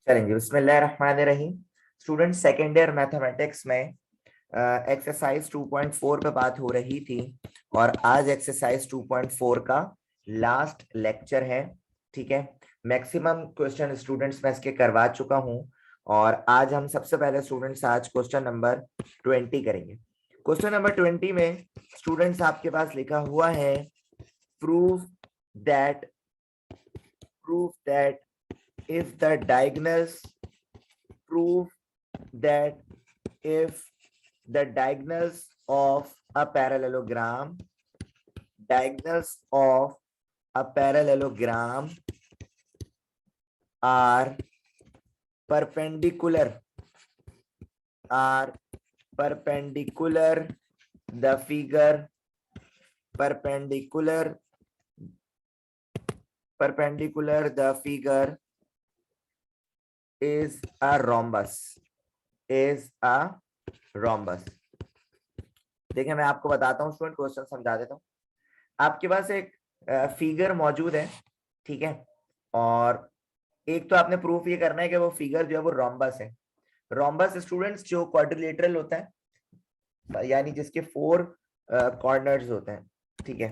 चलेंगे। बिस्मिल्लाहिर्रहमानिर्रहीम। Student second year mathematics में एक्सरसाइज 2.4 पे बात हो रही थी और आज एक्सरसाइज 2.4 का लास्ट लेक्चर है। ठीक है, मैक्सिमम क्वेश्चन स्टूडेंट्स मैं इसके करवा चुका हूं और आज हम सबसे पहले स्टूडेंट्स आज क्वेश्चन नंबर 20 करेंगे। क्वेश्चन नंबर 20 में स्टूडेंट्स आपके पास लिखा हुआ है prove that if the diagonals prove that if the diagonals of a parallelogram are perpendicular the figure is a rhombus देखिए मैं आपको बताता हूँ स्टूडेंट, क्वेश्चन समझा देता हूँ। आपके पास एक फिगर मौजूद है, ठीक है, और एक तो आपने प्रूफ ये करना है कि वो फिगर जो है वो रोम्बस है। रोम्बस स्टूडेंट्स जो क्वाड्रिलेटरल होता है, यानी जिसके 4 कॉर्नर्स होते हैं। ठीक है,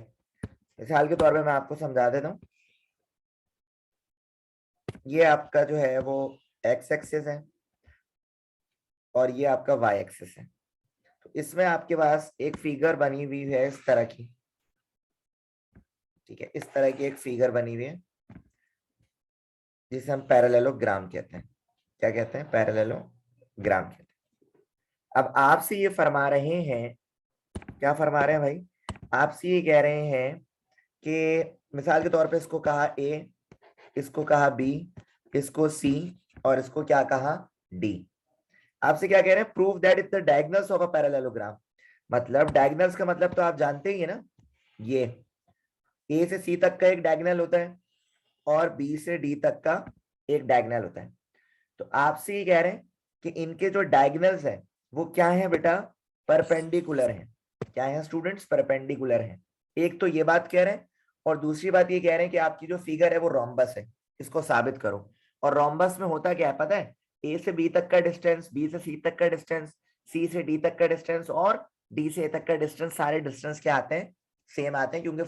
मिसाल के तौर पे मैं आपको समझा देता हूँ। ये आपका जो है वो एक्स एक्सिस है और ये आपका वाई एक्सिस है। तो इसमें आपके पास एक फिगर बनी हुई है इस तरह की। ठीक है, इस तरह की एक फिगर बनी हुई है जिसे हम पैरेललोग्राम कहते हैं। क्या कहते हैं? पैरेललोग्राम कहते हैं। अब आपसे ये फरमा रहे हैं, क्या फरमा रहे हैं भाई? आपसे ये कह रहे हैं कि मिसाल के तौर पे इसको कहा ए, इसको कहा बी, इसको सी और इसको क्या कहा? डी। आपसे क्या कह रहे हैं? Prove that if the diagonals of a parallelogram, मतलब डायगोनल्स का मतलब तो आप जानते ही है ना, ये ए से सी तक का एक डायगोनल होता है और बी से डी तक का एक डायगोनल होता है। तो आपसे ये कह रहे हैं कि इनके जो डायगोनल्स हैं वो क्या है बेटा? परपेंडिकुलर हैं। क्या है स्टूडेंट्स? परपेंडिकुलर हैं। एक तो ये बात कह रहे हैं और दूसरी बात ये कह रहे हैं कि आपकी जो फिगर है वो रोम्बस है, इसको साबित करो। और रोम्बस में होता क्या है पता है? ए से बी तक का डिस्टेंस, बी से सी तक का डिस्टेंस, सी से डी तक का डिस्टेंस और डी से ए तक का डिस्टेंस, सारे डिस्टेंस क्या आते हैं? सेम आते हैं, क्योंकि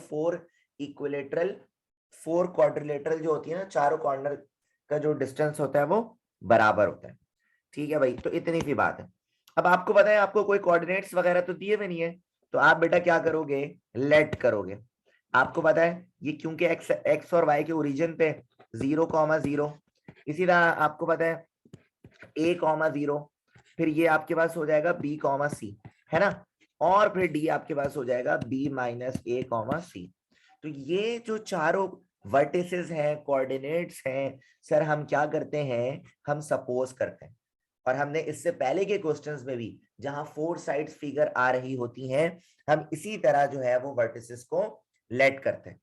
4 क्वाड्रिलेटरल जो होती है ना, चारों कॉर्नर का जो डिस्टेंस होता है वो बराबर होता है। ठीक है भाई, तो इतनी सी बात है। अब आपको पता है, आपको कोई कोऑर्डिनेट्स वगैरह तो दिए हुए नहीं है, तो आप बेटा क्या करोगे? लेट करोगे। आपको पता है ये क्योंकि एक्स और वाई के ओरिजिन पे 0,0, इसी तरह आपको पता है a,0, फिर ये आपके पास हो जाएगा b,c, है ना, और फिर d आपके पास हो जाएगा b-a,c। तो ये जो चारों वर्टिसेस हैं, कोऑर्डिनेट्स हैं, सर हम क्या करते हैं? हम सपोज करते हैं। और हमने इससे पहले के क्वेश्चंस में भी जहां 4 साइड्स फिगर आ रही होती हैं, हम इसी तरह जो है वो वर्टिसेस को लेट करते हैं।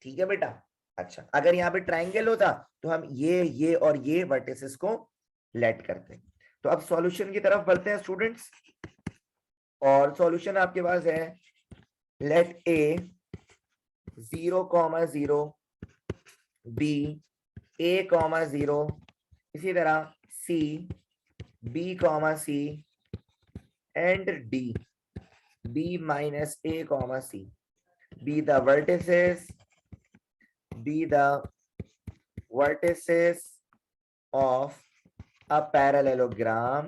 ठीक है बेटा? अच्छा, अगर यहाँ पे ट्राइंगल होता तो हम ये और ये वर्टिसेस को लेट करते हैं। तो अब सॉल्यूशन की तरफ बढ़ते हैं स्टूडेंट्स, और सॉल्यूशन आपके पास है लेट ए 0,0, बी a,0, इसी तरह सी b,c and d b-a,c be the vertices of a parallelogram,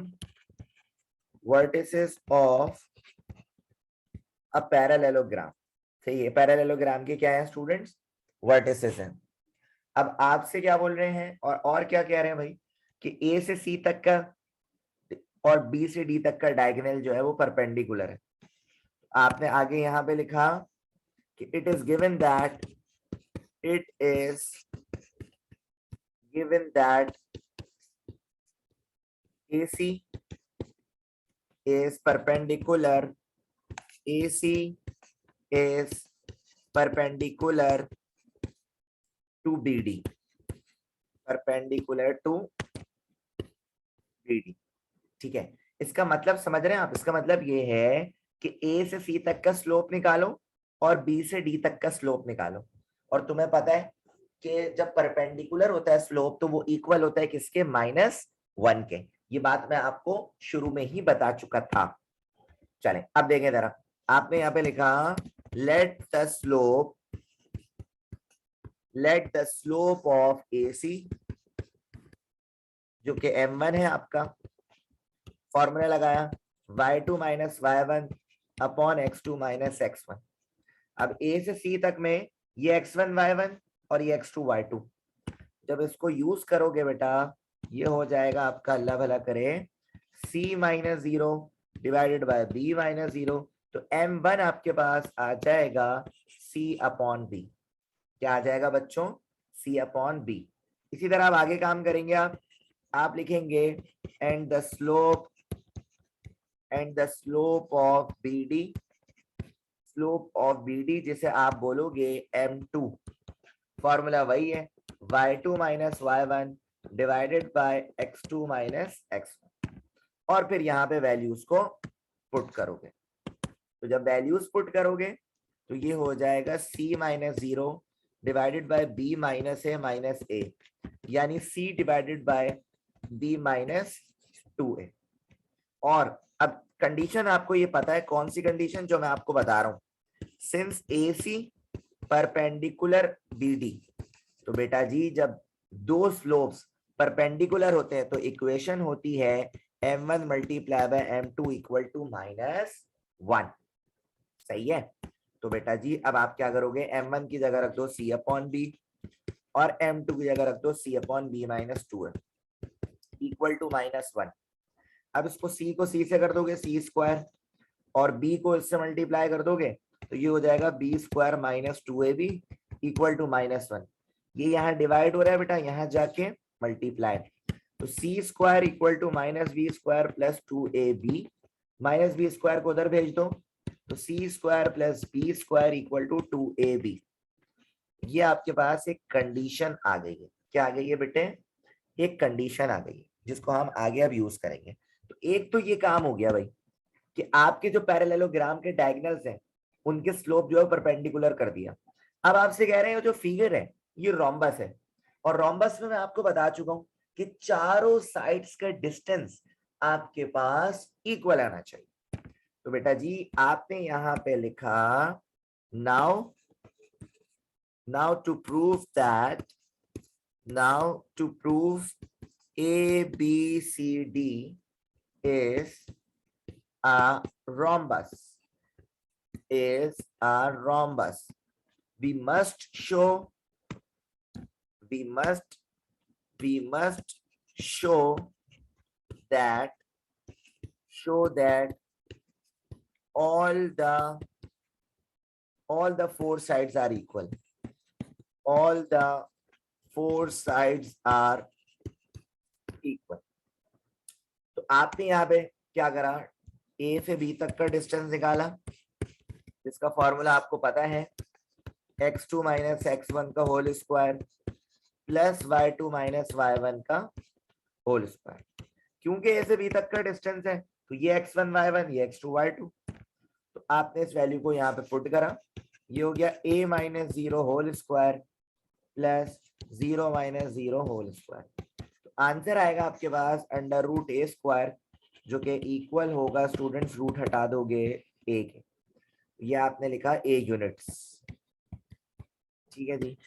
सही है। पैरेललोग्राम के क्या है स्टूडेंट्स? वर्टिसेस हैं। अब आपसे क्या बोल रहे हैं और क्या कह रहे हैं भाई? कि ए से सी तक का और बी से डी तक का डायगोनल जो है वो परपेंडिकुलर है। आपने आगे यहां पे लिखा कि it is given that AC is perpendicular to BD, ठीक है। इसका मतलब समझ रहे हैं आप? इसका मतलब ये है कि ए से सी तक का स्लोप निकालो और बी से डी तक का स्लोप निकालो। और तुम्हें पता है कि जब परपेंडिकुलर होता है स्लोप तो वो इक्वल होता है किसके, -1 के। ये बात मैं आपको शुरू में ही बता चुका था। चलें अब देखें जरा, आपने यहाँ पे लिखा let the slope of AC जो कि m1 है आपका, फॉर्मूला लगाया y2 - y1 upon x2 - x1। अब A से C तक में ये x1 y1 और ये x2 y2, जब इसको यूज करोगे बेटा ये हो जाएगा आपका, अल्लाह भला करे, C - 0 डिवाइडेड बाय B - 0, तो m1 आपके पास आ जाएगा C अपॉन B। क्या आ जाएगा बच्चों, C अपॉन B। इसी तरह आप आगे काम करेंगे, आप लिखेंगे and the slope of BD, slope of BD जिसे आप बोलोगे m2, फॉर्मूला वही है y2 - y1 divided by x2 - x1, और फिर यहाँ पे वैल्यूज को पुट करोगे। तो जब वैल्यूज पुट करोगे तो ये हो जाएगा C - 0 divided by B - A यानी C divided by B - 2A। और अब कंडीशन आपको ये पता है कौन सी कंडीशन, जो मैं आपको बता रहा हूं, सिंस AC परपेंडिकुलर BD, तो बेटा जी जब दो स्लोप्स परपेंडिकुलर होते हैं तो इक्वेशन होती है m1 multiply by m2 equal to -1। सही है। तो बेटा जी अब आप क्या करोगे, m1 की जगह रख दो C अपॉन B और m2 की जगह रख दो C upon B - 2 equal to -1। अब इसको C को C से कर दोगे C स्क्वायर और B को इससे मल्टीप्लाई कर दोगे तो ये हो जाएगा B square - 2AB equal to -1। ये यहाँ डिवाइड हो रहा है बेटा, यहाँ जाके मल्टीप्लाई, तो C square equal to -B square plus 2AB, -B square को उधर भेज दो तो C square plus B square equal to 2AB। ये आपके पास एक कंडीशन आ गई है। क्या आ गई है बेटे, एक कंडीशन आ गई है जिसको हम आगे अब यूज करेंगे। तो एक तो ये काम हो गया भाई कि आपके जो पैरेललोग्राम के डायगोनल्स हैं उनके स्लोप जो है परपेंडिकुलर कर दिया। अब आपसे कह रहे हैं जो फिगर है ये रोम्बस है, और रोम्बस में मैं आपको बता चुका हूं कि चारों साइड्स का डिस्टेंस आपके पास इक्वल आना चाहिए। तो बेटा जी आपने यहां पे लिखा now to prove ABCD is a rhombus, we must show that all the four sides are equal, तो आपने यहाँ पे क्या करा, A से B तक का डिस्टेंस निकाला जिसका फॉर्मूला आपको पता है x2 - x1 का whole square plus y2 - y1 का होल स्क्वायर। क्योंकि A से B तक का डिस्टेंस है तो ये x1 y1 ये x2 y2, तो आपने इस वैल्यू को यहाँ पे पुट करा, ये हो गया A - 0 whole square plus 0 - 0 whole square. तो आंसर आएगा आपके पास √A स्क्वायर जो कि इक्वल होगा, स्टूडेंट्स रूट हटा दोगे A के, ये आपने लिखा A यूनिट्स। ठीक है जी।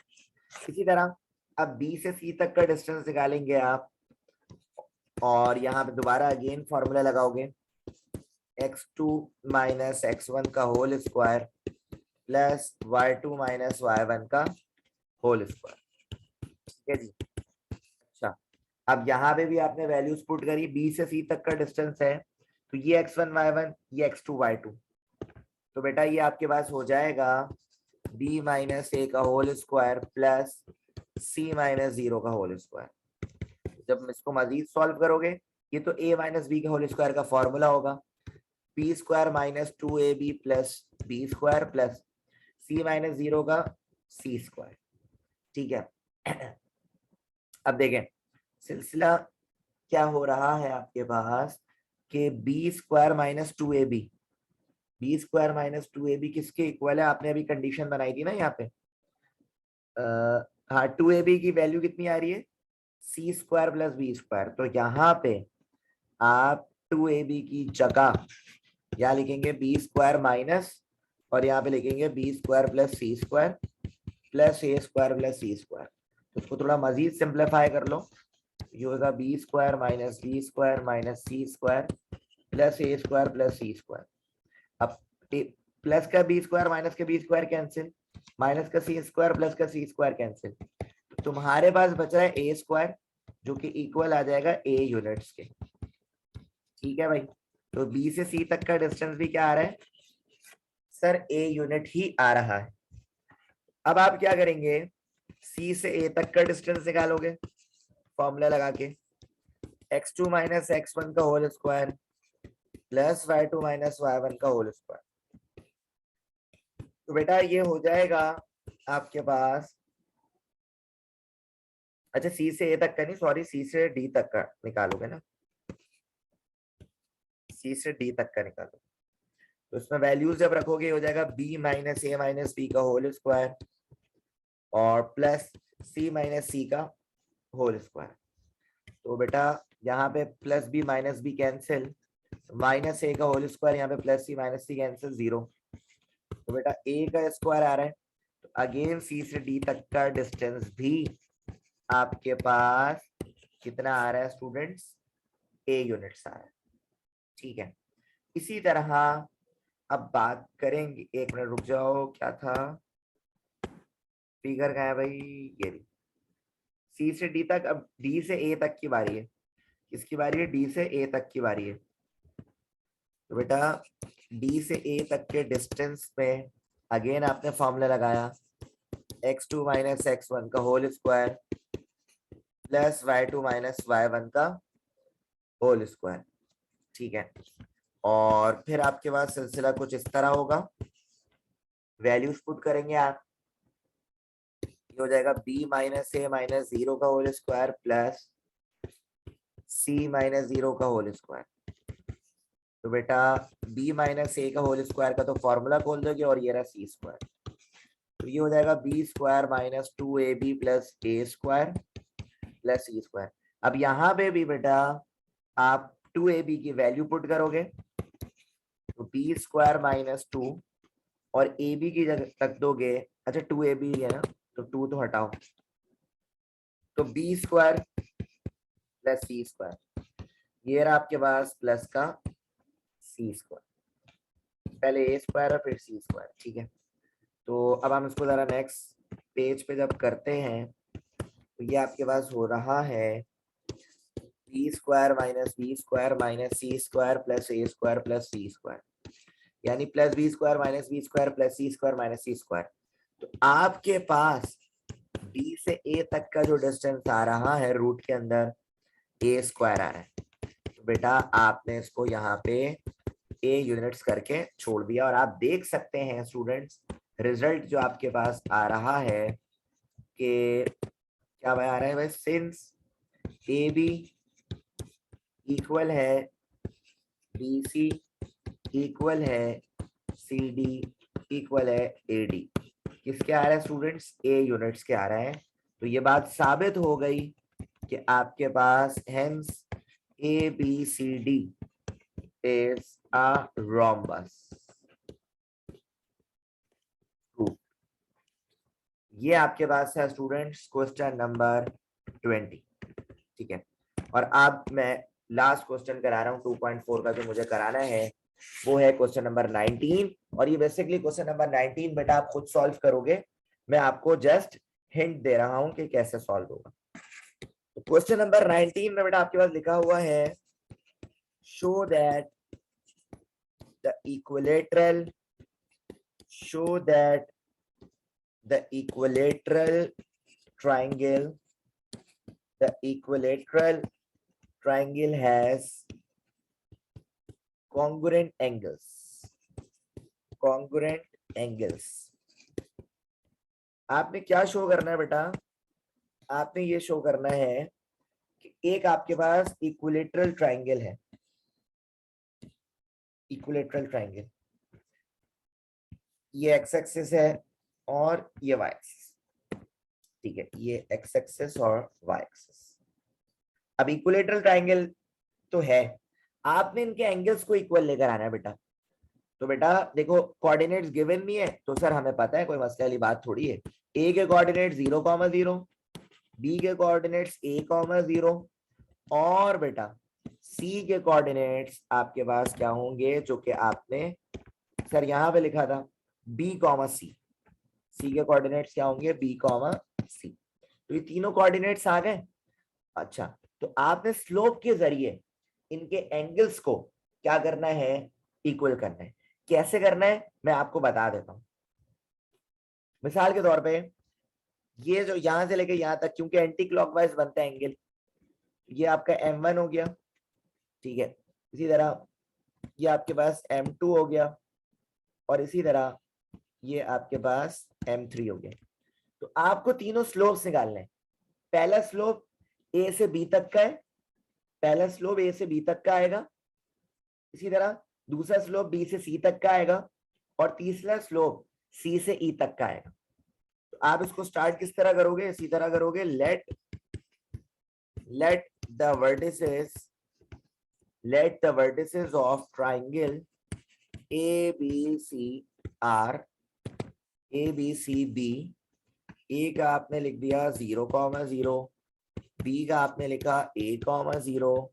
इसी तरह अब B से C तक का डिस्टेंस निकालेंगे आप, और यहाँ पे दोबारा अगेन फॉर्मूला लगाओगे x2 - x1 का whole square plus y2 - y1 का होल स्क्वायर। ठीक है जी। अच्छा अब यहाँ पे भी आपने वैल्यूज पुट करी, B से C तक का डिस्टेंस है तो ये x1 y1 ये x2 y2, तो बेटा ये आपके पास हो जाएगा B - A का होल स्क्वायर प्लस C - 0 का होल स्क्वायर। जब इसको मजीद सॉल्व करोगे ये तो A - B के होल स्क्वायर का फॉर्मूला होगा, B square - 2AB plus B square plus C - 0 का C स्क्वायर। ठीक है। अब देखें सिलसिला क्या हो रहा है आपके पास कि B square - 2AB, B square - 2AB किसके इक्वल है, आपने अभी कंडीशन बनाई थी ना यहाँ पे, हाँ 2ab की वैल्यू कितनी आ रही है, सी स्क्वायर प्लस बी स्क्वायर। तो यहाँ पे आप 2ab की जगह यहाँ लिखेंगे बी स्क्वायर माइनस, और यहाँ पे लिखेंगे B square plus C square plus A square plus C square. तो उसको थोड़ा मजीद सिंप्लीफाई कर लो, ये होगा B square minus C square plus A square plus C square. अब प्लस का बी स्क्वायर माइनस का बी स्क्वायर कैंसिल, माइनस का सी स्क्वायर प्लस का सी स्क्वायर कैंसिल, तुम्हारे पास बच रहा है ए स्क्वायर जो कि इक्वल आ जाएगा ए यूनिट्स के। ठीक है भाई, तो बी से सी तक का डिस्टेंस भी क्या आ रहा है सर, ए यूनिट ही आ रहा है। अब आप क्या करेंगे, सी से ए तक का डिस्टेंस निकालोगे फॉर्मूला लगा के, x2 माइनस x1 का whole square plus y2 minus y1 का होल स्क्वायर। तो बेटा ये हो जाएगा आपके पास, अच्छा सी से ए तक का नहीं, सॉरी सी से डी तक का निकालोगे ना, सी से डी तक का निकालो। तो इसमें वैल्यूज जब रखोगे हो जाएगा b minus A minus B का होल स्क्वायर और प्लस c माइनस सी का होल स्क्वायर। तो बेटा यहाँ पे plus B minus B cancel, minus A का होल स्क्वायर, यहाँ पे plus C minus C cancel, 0। तो बेटा ए का स्क्वायर आ रहा है, तो अगेन सी से डी तक का डिस्टेंस भी आपके पास कितना आ रहा है स्टूडेंट्स, ए यूनिट्स आ रहा है। ठीक है, इसी तरह अब बात करेंगे, एक मिनट रुक जाओ, क्या था फिगर कहाँ है भाई, ये भी सी से डी तक। अब डी से ए तक की बारी है, किसकी बारी है, डी से ए तक की बारी है। तो बेटा डी से ए तक के डिस्टेंस में अगेन आपने फॉर्मूला लगाया x2 माइनस x1 का whole square plus y2 minus y1 का होल स्क्वायर। ठीक है, और फिर आपके पास सिलसिला कुछ इस तरह होगा, वैल्यूज पुट करेंगे आप, ये हो जाएगा b माइनस ए माइनस 0 का whole square plus c minus 0 का होल स्क्वायर। तो बेटा b माइनस ए का होल स्क्वायर का तो फॉर्मूला खोल दोगे और ये रहा सी स्क्वायर, तो ये हो जाएगा B square minus 2ab plus A square plus C square. अब यहाँ पे भी बेटा आप 2ab की वैल्यू पुट करोगे, तो बी स्क्वायर माइनस 2 और ए बी की जगह रख दोगे, अच्छा 2ab है ना, तो 2 तो हटाओ, तो B square plus C square, ये रहा आपके पास प्लस का सी स्क्वायर, पहले ए स्क्वायर और फिर सी स्क्वायर। ठीक है, तो अब हम इसको जरा नेक्स्ट पेज पे जब करते हैं तो ये आपके पास हो रहा है B square minus C square plus A square plus C square, यानी plus B square minus B square plus C square minus C square. तो आपके पास डी से ए तक का जो डिस्टेंस आ रहा है रूट के अंदर ए स्क्वायर आ रहा है, तो बेटा आपने इसको यहाँ पे ए यूनिट्स करके छोड़ दिया, और आप देख सकते हैं स्टूडेंट्स रिजल्ट जो आपके पास आ रहा है कि क्या भाई आ रहा है भाई, सिंस ए बी इक्वल है बी सी इक्वल है सी डी इक्वल है ए डी, किसके आ रहा है स्टूडेंट्स, ए यूनिट्स के आ रहा है। तो ये बात साबित हो गई कि आपके पास hence A B C D is a rhombus। ये आपके पास है स्टूडेंट्स क्वेश्चन नंबर 20। ठीक है, और अब मैं लास्ट क्वेश्चन करा रहा हूँ 2.4 का, जो मुझे कराना है वो है क्वेश्चन नंबर 19। और ये बेसिकली क्वेश्चन नंबर 19 बेटा आप खुद सॉल्व करोगे, मैं आपको जस्ट हिंट दे रहा हूं कि कैसे सॉल्व होगा। तो क्वेश्चन नंबर 19 में बेटा आपके पास लिखा हुआ है show that the equilateral triangle has congruent angles। आपने क्या शो करना है बेटा, आपने ये शो करना है कि एक आपके पास इक्विलेटरल ट्रायंगल है, इक्विलेटरल ट्रायंगल, ये एक्स एक्सिस है और ये वाई एक्सिस। ठीक है, ये एक्स एक्सिस और वाई एक्सिस। अब इक्विलेटरल ट्राइंगल तो है, आपने इनके एंगल्स को इक्वल लेकर आना है बेटा। तो बेटा देखो कोऑर्डिनेट्स गिवन नहीं है तो सर हमें पता है, कोई मसले वाली बात थोड़ी है। ए के कोऑर्डिनेट 0,0, बी के कोऑर्डिनेट्स a,0 और बेटा सी के कोऑर्डिनेट्स आपके पास क्या होंगे, जो कि आपने सर यहाँ पे लिखा था b,c। सी के कोऑर्डिनेट्स क्या होंगे, b,c। तो ये तीनों कोऑर्डिनेट्स आ गए। अच्छा, तो आपने स्लोप के जरिए इनके एंगल्स को क्या करना है, इक्वल करना है। कैसे करना है मैं आपको बता देता हूं। मिसाल के तौर पे ये जो यहां से लेके यहां तक, क्योंकि एंटी क्लॉकवाइज बनता है एंगल, ये आपका m1 हो गया, ठीक है। इसी तरह ये आपके पास m2 हो गया, और इसी तरह ये आपके पास m3 हो गया। तो आपको तीनों स्लोप्स निकालने हैं। पहला स्लोप a से b तक का है, पहला स्लोप a से b तक का आएगा। इसी तरह दूसरा स्लोप b से c तक का आएगा, और तीसरा स्लोप c से e तक का आएगा। तो आप इसको स्टार्ट किस तरह करोगे, इसी तरह करोगे, let the vertices of triangle ABCD। ए का आपने लिख दिया 0,0, बी का आपने लिखा a,0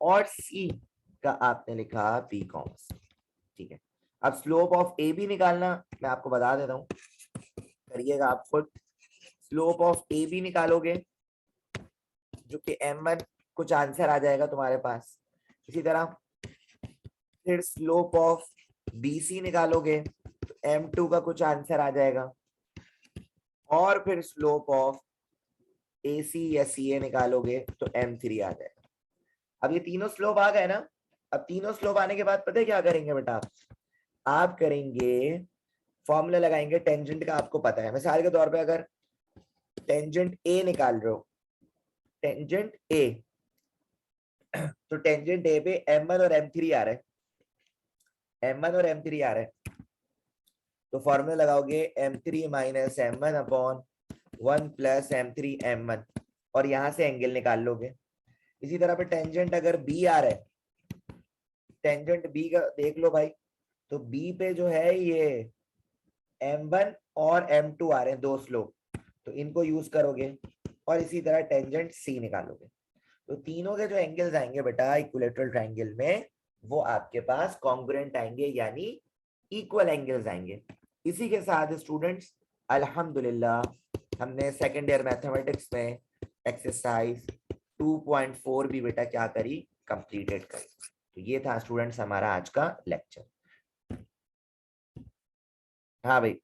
और सी का आपने लिखा b,c। ठीक है, अब स्लोप ऑफ ए बी निकालना मैं आपको बता देता हूं, करिएगा आप खुद। स्लोप ऑफ ए बी निकालोगे जो कि m1, कुछ आंसर आ जाएगा तुम्हारे पास। इसी तरह फिर स्लोप ऑफ बी सी निकालोगे तो m2 का कुछ आंसर आ जाएगा, और फिर स्लोप ऑफ ए सी या सी ए निकालोगे तो m3 आ जाएगा। अब ये तीनों स्लोप आ गए ना। अब तीनों स्लोप आने के बाद पता है क्या करेंगे बेटा, आप करेंगे फॉर्मूला लगाएंगे टेंजेंट का। आपको पता है, मिसाल के तौर पे अगर टेंजेंट ए निकाल रहे हो, टेंजेंट ए, तो टेंजेंट ए पे m1 और m3 आ रहे हैं, m1 और m3 आ रहे हैं। तो फॉर्मूला लगाओगे m3 minus m1 upon 1 plus m3 m1, और यहां से एंगल निकाल लोगे। इसी तरह पे टेंजेंट अगर b आ रहा है, टेंजेंट b का देख लो भाई, तो b पे जो है ये m1 और m2 आ रहे हैं, दो स्लोप, तो इनको यूज करोगे, और इसी तरह टेंजेंट c निकालोगे। तो तीनों के जो एंगल्स आएंगे बेटा इक्विलेटरल ट्रायंगल में, वो आपके पास कॉन्ग्रुएंट आएंगे, यानी इक्वल एंगल्स आएंगे। इसी के साथ स्टूडेंट्स अल्हम्दुलिल्लाह हमने सेकेंड ईयर मैथमेटिक्स में एक्सरसाइज 2.4 भी बेटा क्या करी, कंप्लीटेड करी। तो ये था स्टूडेंट्स हमारा आज का लेक्चर। हाँ भाई।